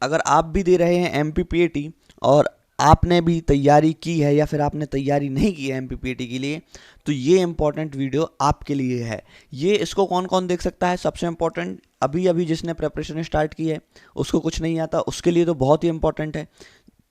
अगर आप भी दे रहे हैं एमपीपीएटी और आपने भी तैयारी की है या फिर आपने तैयारी नहीं की है एमपीपीएटी के लिए, तो ये इंपॉर्टेंट वीडियो आपके लिए है। ये इसको कौन कौन देख सकता है? सबसे इंपॉर्टेंट, अभी अभी जिसने प्रेपरेशन स्टार्ट की है, उसको कुछ नहीं आता, उसके लिए तो बहुत ही इंपॉर्टेंट है।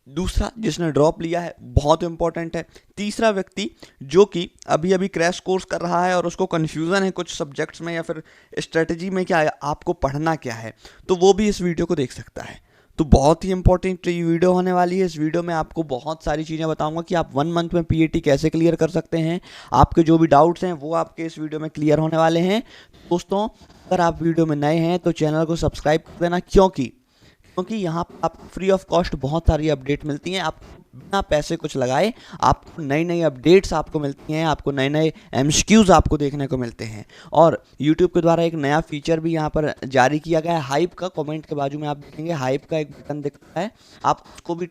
दूसरा, जिसने ड्रॉप लिया है, बहुत इंपॉर्टेंट है। तीसरा व्यक्ति जो कि अभी अभी क्रैश कोर्स कर रहा है और उसको कन्फ्यूज़न है कुछ सब्जेक्ट्स में या फिर स्ट्रेटजी में, क्या है आपको पढ़ना क्या है, तो वो भी इस वीडियो को देख सकता है। तो बहुत ही इंपॉर्टेंट ये वीडियो होने वाली है। इस वीडियो में आपको बहुत सारी चीज़ें बताऊंगा कि आप 1 मंथ में पीएटी कैसे क्लियर कर सकते हैं। आपके जो भी डाउट्स हैं वो आपके इस वीडियो में क्लियर होने वाले हैं। दोस्तों, अगर आप वीडियो में नए हैं तो चैनल को सब्सक्राइब कर देना, क्योंकि यहाँ पर आपको फ्री ऑफ कॉस्ट बहुत सारी अपडेट मिलती हैं। आप बिना पैसे कुछ लगाए आपको नई नई अपडेट्स आपको मिलती हैं, आपको नए नए एमसीक्यूज़ आपको देखने को मिलते हैं। और यूट्यूब के द्वारा एक नया फीचर भी यहाँ पर जारी किया गया है, हाइप का। कमेंट के बाजू में आप देखेंगे हाइप का एक बटन दिखता है, आप उसको भी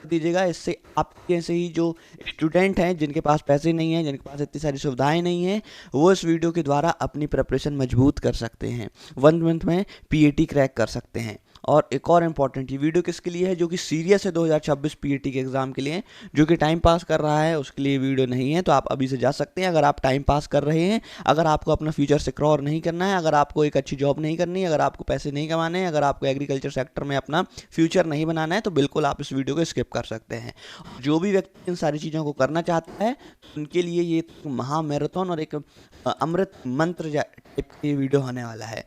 दीजिएगा। इससे आपके जैसे ही जो स्टूडेंट हैं जिनके पास पैसे नहीं हैं, जिनके पास इतनी सारी सुविधाएं नहीं हैं, वो इस वीडियो के द्वारा अपनी प्रिपरेशन मजबूत कर सकते हैं, 1 मंथ में पीएटी क्रैक कर सकते हैं। और एक और इम्पॉर्टेंट, ये वीडियो किसके लिए है? जो कि सीरियस है 2026 पीएटी के एग्ज़ाम के लिए। जो कि टाइम पास कर रहा है उसके लिए वीडियो नहीं है, तो आप अभी से जा सकते हैं। अगर आप टाइम पास कर रहे हैं, अगर आपको अपना फ्यूचर सिक्योर नहीं करना है, अगर आपको एक अच्छी जॉब नहीं करनी है, अगर आपको पैसे नहीं कमाने हैं, अगर आपको एग्रीकल्चर सेक्टर में अपना फ्यूचर नहीं बनाना है, तो बिल्कुल आप इस वीडियो को स्किप कर सकते हैं। जो भी व्यक्ति इन सारी चीज़ों को करना चाहता है, उनके लिए ये महा मैराथन और एक अमृत मंत्र टाइप की वीडियो होने वाला है।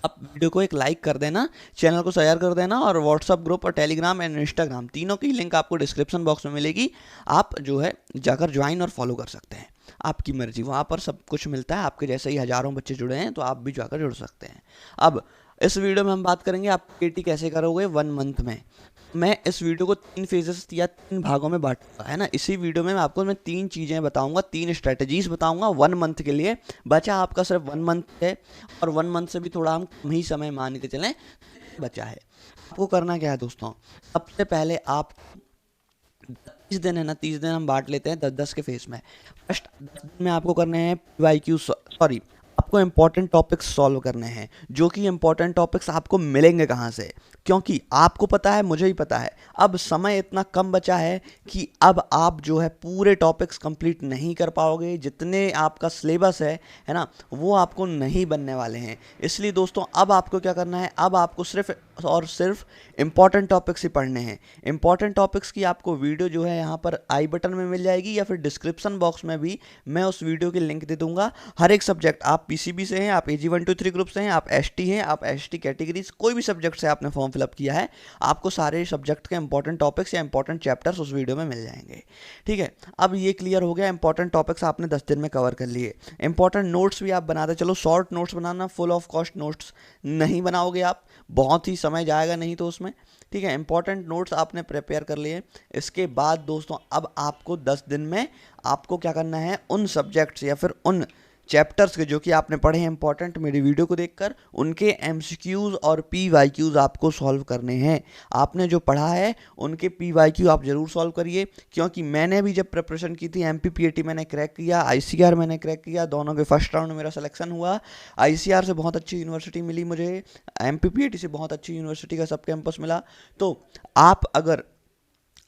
आप वीडियो को एक लाइक कर देना, चैनल को शेयर कर देना, और व्हाट्सअप ग्रुप और टेलीग्राम एंड इंस्टाग्राम तीनों की लिंक आपको डिस्क्रिप्शन बॉक्स में मिलेगी। आप जो है जाकर ज्वाइन और फॉलो कर सकते हैं, आपकी मर्जी, वहाँ पर सब कुछ मिलता है। आपके जैसे ही हज़ारों बच्चे जुड़े हैं, तो आप भी जाकर जुड़ सकते हैं। अब इस वीडियो में हम बात करेंगे आप पीएटी कैसे करोगे 1 मंथ में। मैं इस वीडियो को 3 फेजेस या 3 भागों में बांटूंगा, है ना। इसी वीडियो में मैं 3 चीज़ें बताऊंगा, 3 स्ट्रेटजीज बताऊंगा 1 मंथ के लिए। बचा आपका सिर्फ 1 मंथ है, और 1 मंथ से भी थोड़ा हम कम ही समय मान के चलें बचा है। आपको करना क्या है दोस्तों? सबसे पहले आप 30 दिन है ना, 30 दिन हम बांट लेते हैं 10-10 के फेस में। फर्स्ट 10 दिन में आपको करने हैं पीवाईक्यू, सॉरी, आपको इंपॉर्टेंट टॉपिक्स सॉल्व करने हैं। जो कि इंपॉर्टेंट टॉपिक्स आपको मिलेंगे कहाँ से? क्योंकि आपको पता है, मुझे ही पता है, अब समय इतना कम बचा है कि अब आप जो है पूरे टॉपिक्स कंप्लीट नहीं कर पाओगे। जितने आपका सिलेबस है ना, वो आपको नहीं बनने वाले हैं। इसलिए दोस्तों, अब आपको क्या करना है? अब आपको सिर्फ और सिर्फ इंपॉर्टेंट टॉपिक्स ही पढ़ने हैं। इंपॉर्टेंट टॉपिक्स की आपको वीडियो जो है यहाँ पर आई बटन में मिल जाएगी, या फिर डिस्क्रिप्शन बॉक्स में भी मैं उस वीडियो की लिंक दे दूंगा। हर एक सब्जेक्ट, आप पीसीबी से हैं, आप एजी 1 2 3 ग्रुप से हैं, आप एसटी हैं, आप एसटी कैटेगरीज, कोई भी सब्जेक्ट से आपने फॉर्म फिलअप किया है, आपको सारे सब्जेक्ट के इंपॉर्टेंट टॉपिक्स या इंपॉर्टेंट चैप्टर्स उस वीडियो में मिल जाएंगे। ठीक है, अब ये क्लियर हो गया, इंपॉर्टेंट टॉपिक्स आपने 10 दिन में कवर कर लिए। इंपॉर्टेंट नोट्स भी आप बनाते चलो, short notes banana, full of cost notes नहीं बनाओगे आप, बहुत ही समय जाएगा नहीं तो उसमें। ठीक है, इंपॉर्टेंट नोट्स आपने प्रिपेयर कर लिए। इसके बाद दोस्तों, अब आपको 10 दिन में आपको क्या करना है? उन सब्जेक्ट्स या फिर उन चैप्टर्स के जो कि आपने पढ़े हैं इंपॉर्टेंट मेरी वीडियो को देखकर, उनके एमसीक्यूज़ और पीवाईक्यूज़ आपको सॉल्व करने हैं। आपने जो पढ़ा है उनके पीवाईक्यू आप ज़रूर सॉल्व करिए, क्योंकि मैंने भी जब प्रिपरेशन की थी, एमपीपीएटी मैंने क्रैक किया, आईसीआर मैंने क्रैक किया, दोनों के फर्स्ट राउंड में मेरा सिलेक्शन हुआ। आईसीआर से बहुत अच्छी यूनिवर्सिटी मिली मुझे, एमपीपीएटी से बहुत अच्छी यूनिवर्सिटी का सब कैंपस मिला। तो आप अगर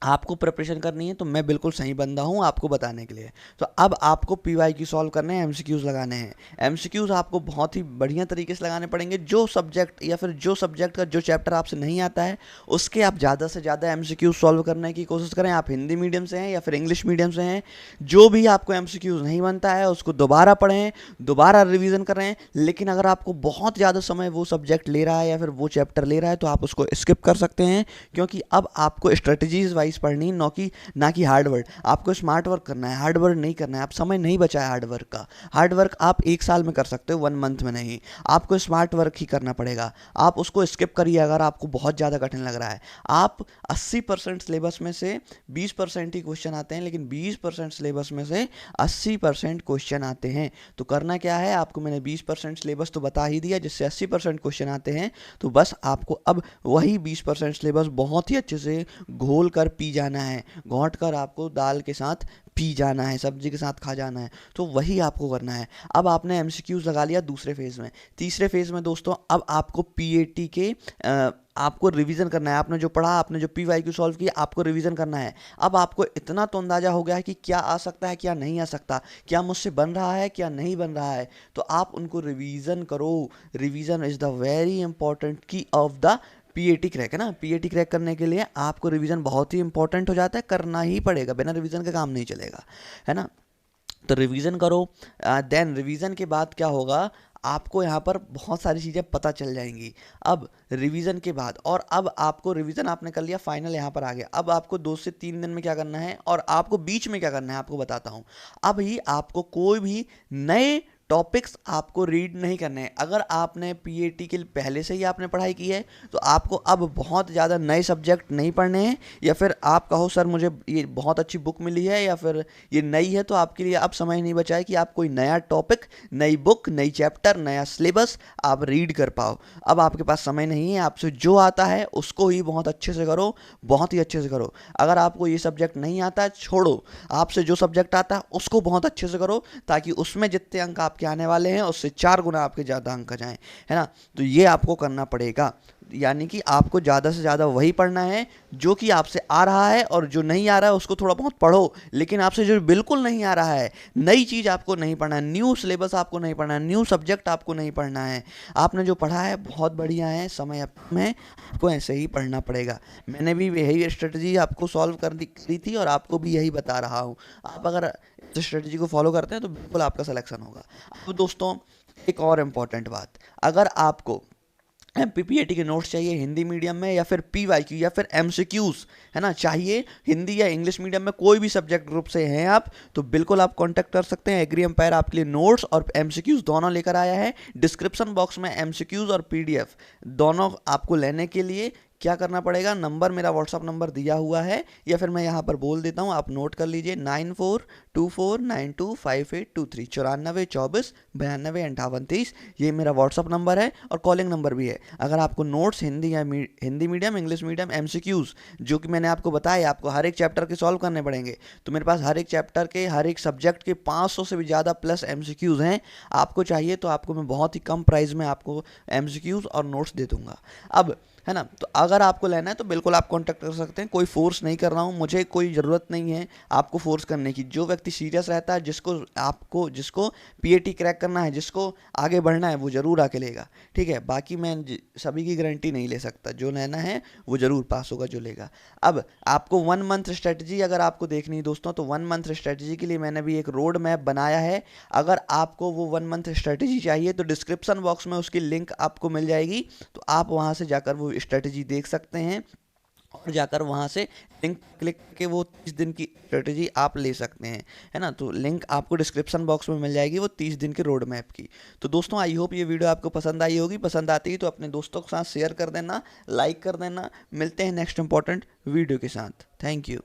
आपको प्रिपरेशन करनी है तो मैं बिल्कुल सही बंदा हूँ आपको बताने के लिए। तो अब आपको पीवाई की सॉल्व करने हैं, एमसीक्यूज़ लगाने हैं। एमसीक्यूज़ आपको बहुत ही बढ़िया तरीके से लगाने पड़ेंगे। जो सब्जेक्ट या फिर जो सब्जेक्ट का जो चैप्टर आपसे नहीं आता है, उसके आप ज़्यादा से ज़्यादा एमसीक्यूज़ सॉल्व करने की कोशिश करें। आप हिंदी मीडियम से हैं या फिर इंग्लिश मीडियम से हैं, जो भी आपको एमसीक्यूज़ नहीं बनता है उसको दोबारा पढ़ें, दोबारा रिविज़न करें। लेकिन अगर आपको बहुत ज़्यादा समय वो सब्जेक्ट ले रहा है या फिर वो चैप्टर ले रहा है, तो आप उसको स्किप कर सकते हैं, क्योंकि अब आपको स्ट्रेटजीज वाइज पढ़नी, ना कि हार्ड वर्क। आपको स्मार्ट वर्क करना है, हार्ड वर्क नहीं करना है। आप समय नहीं बचा है हार्ड वर्क का। हार्ड वर्क आप 1 साल में कर सकते हो, 1 मंथ में नहीं। आपको स्मार्ट वर्क ही करना पड़ेगा। आप उसको स्किप करिए अगर आपको बहुत ज़्यादा कठिन लग रहा है। आप 80% सिलेबस में से 20% ही क्वेश्चन आते हैं, लेकिन 20% सिलेबस में से 80% क्वेश्चन आते हैं। तो करना क्या है? आपको मैंने 20% सिलेबस तो बता ही दिया जिससे 80% क्वेश्चन आते हैं। तो बस आपको अब वही 20% सिलेबस बहुत ही अच्छे से घोल कर पी जाना है, घोंट कर आपको दाल के साथ पी जाना है, सब्जी के साथ खा जाना है, तो वही आपको करना है। अब आपने एमसीक्यूज लगा लिया दूसरे फेज़ में। तीसरे फेज़ में दोस्तों अब आपको पीएटी के आपको रिवीजन करना है। आपने जो पढ़ा, आपने जो पीवाईक्यू सॉल्व किया, आपको रिवीजन करना है। अब आपको इतना तो अंदाजा हो गया है कि क्या आ सकता है क्या नहीं आ सकता, क्या मुझसे बन रहा है क्या नहीं बन रहा है, तो आप उनको रिवीजन करो। Revision is the very important की ऑफ द पीएटी क्रैक, है ना। पीएटी क्रैक करने के लिए आपको रिवीजन बहुत ही इंपॉर्टेंट हो जाता है, करना ही पड़ेगा, बिना रिवीजन के काम नहीं चलेगा, है ना। तो रिवीजन करो। देन रिवीजन के बाद क्या होगा, आपको यहाँ पर बहुत सारी चीज़ें पता चल जाएंगी। अब रिवीजन के बाद, और अब आपको रिवीजन आपने कर लिया, फाइनल यहाँ पर आ गया। अब आपको 2 से 3 दिन में क्या करना है और आपको बीच में क्या करना है आपको बताता हूँ। अब ही आपको कोई भी नए टॉपिक्स आपको रीड नहीं करने हैं। अगर आपने पीएटी के पहले से ही आपने पढ़ाई की है तो आपको अब बहुत ज़्यादा नए सब्जेक्ट नहीं पढ़ने हैं, या फिर आप कहो सर मुझे ये बहुत अच्छी बुक मिली है या फिर ये नई है, तो आपके लिए अब समय नहीं बचा है कि आप कोई नया टॉपिक, नई बुक, नई चैप्टर, नया सिलेबस आप रीड कर पाओ। अब आपके पास समय नहीं है, आपसे जो आता है उसको ही बहुत अच्छे से करो, बहुत ही अच्छे से करो। अगर आपको ये सब्जेक्ट नहीं आता है छोड़ो, आपसे जो सब्जेक्ट आता है उसको बहुत अच्छे से करो, ताकि उसमें जितने अंक आपके आने वाले हैं उससे 4 गुना आपके ज़्यादा अंक आ जाएं, है ना। तो ये आपको करना पड़ेगा, यानी कि आपको ज़्यादा से ज़्यादा वही पढ़ना है जो कि आपसे आ रहा है, और जो नहीं आ रहा है उसको थोड़ा बहुत पढ़ो, लेकिन आपसे जो बिल्कुल नहीं आ रहा है, नई चीज़ आपको नहीं पढ़ना है, न्यू सिलेबस आपको नहीं पढ़ना है, न्यू सब्जेक्ट आपको नहीं पढ़ना है। आपने जो पढ़ा है बहुत बढ़िया है, समय अब में आपको ऐसे ही पढ़ना पड़ेगा। मैंने भी यही स्ट्रेटजी आपको सॉल्व करी थी और आपको भी यही बता रहा हूँ। आप अगर इस स्ट्रेटजी को फॉलो करते हैं तो बिल्कुल आपका सिलेक्शन होगा। अब दोस्तों एक और इम्पॉर्टेंट बात, अगर आपको एमपीपीएटी के नोट्स चाहिए हिंदी मीडियम में या फिर पीवाईक्यू या फिर एमसीक्यूज, है ना, चाहिए हिंदी या इंग्लिश मीडियम में, कोई भी सब्जेक्ट ग्रुप से हैं आप, तो बिल्कुल आप कांटेक्ट कर सकते हैं। एग्री एम्पायर आपके लिए नोट्स और एमसीक्यूज दोनों लेकर आया है। डिस्क्रिप्शन बॉक्स में एमसीक्यूज और पीडीएफ दोनों आपको लेने के लिए क्या करना पड़ेगा, नंबर मेरा व्हाट्सअप नंबर दिया हुआ है, या फिर मैं यहाँ पर बोल देता हूँ, आप नोट कर लीजिए, 9424925823, 9424925823, ये मेरा व्हाट्सअप नंबर है और कॉलिंग नंबर भी है। अगर आपको नोट्स हिंदी या Hindi medium, English medium, MCQs जो कि मैंने आपको बताया, आपको हर एक चैप्टर के सॉल्व करने पड़ेंगे, तो मेरे पास हर एक चैप्टर के, हर एक सब्जेक्ट के 500 से भी ज़्यादा प्लस एमसीक्यूज हैं। आपको चाहिए तो आपको मैं बहुत ही कम प्राइस में आपको एमसीक्यूज और नोट्स दे दूंगा। अब, है ना, तो अगर आपको लेना है तो बिल्कुल आप कांटेक्ट कर सकते हैं। कोई फोर्स नहीं कर रहा हूँ, मुझे कोई ज़रूरत नहीं है आपको फोर्स करने की। जो व्यक्ति सीरियस रहता है, जिसको पीएटी क्रैक करना है, जिसको आगे बढ़ना है, वो ज़रूर आके लेगा, ठीक है। बाकी मैं सभी की गारंटी नहीं ले सकता, जो लेना है वो ज़रूर पास होगा जो लेगा। अब आपको 1 मंथ स्ट्रेटजी अगर आपको देखनी है दोस्तों, तो 1 मंथ स्ट्रेटजी के लिए मैंने भी एक रोड मैप बनाया है। अगर आपको वो 1 मंथ स्ट्रेटजी चाहिए तो डिस्क्रिप्शन बॉक्स में उसकी लिंक आपको मिल जाएगी, तो आप वहाँ से जाकर वो स्ट्रेटजी देख सकते हैं और जाकर वहाँ से लिंक क्लिक करके वो 30 दिन की स्ट्रेटजी आप ले सकते हैं, है ना। तो लिंक आपको डिस्क्रिप्शन बॉक्स में मिल जाएगी वो 30 दिन के रोड मैप की। तो दोस्तों आई होप ये वीडियो आपको पसंद आई होगी। पसंद आती है तो अपने दोस्तों के साथ शेयर कर देना, लाइक कर देना। मिलते हैं नेक्स्ट इंपॉर्टेंट वीडियो के साथ। Thank you.